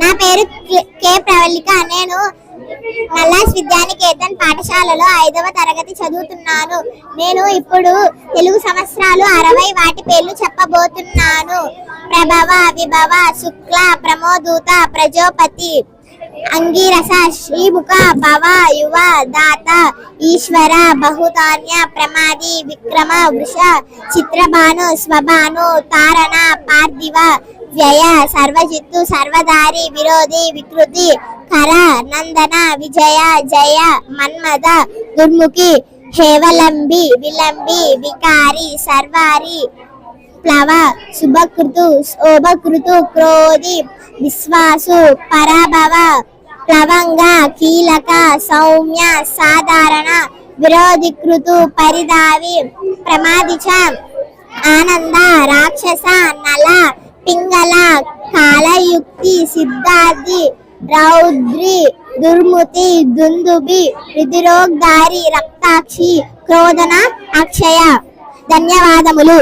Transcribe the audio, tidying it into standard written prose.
నా పేరు కే ప్రవళిక. నేను నల్లాస్ విద్యానికేతన్ పాఠశాలలో 5వ తరగతి చదువుతున్నాను. నేను ఇప్పుడు తెలుగు సంవత్సరాలు 60 వాటి పేర్లు చెప్పబోతున్నాను. ప్రభవ, విభవ, శుక్ల, ప్రమోదూత, ప్రజోపతి, అంగిరస, శ్రీముఖ, భవ, యువ, దాత, ఈశ్వర, బహుధాన్య, ప్రమాది, విక్రమ, వృష, చిత్రభాను, స్వభాను, తారణ, పార్థివ, వ్యయ, సర్వజిత్తు, సర్వధారి, విరోధి, వికృతి, కర, నందన, విజయ, జయ, మన్మద, దుర్ముఖి, హేవలంబి, విలంబి, వికారి, సర్వారి, ప్లవ, శుభకృతు, శోభకృతు, క్రోధి, విశ్వాసు, పరాభవ, ప్లవంగ, కీలక, సౌమ్య, సాధారణ, విరోధికృతు, పరిధావి, ప్రమాదిచ, ఆనంద, రాక్షస, నల, పింగళ, కాలయుక్తి, సిద్ధార్థి, రౌద్రి, దుర్ముతి, దుందుబి, రుధిరోద్గారి, రక్తాక్షి, క్రోధన, అక్షయ. ధన్యవాదములు.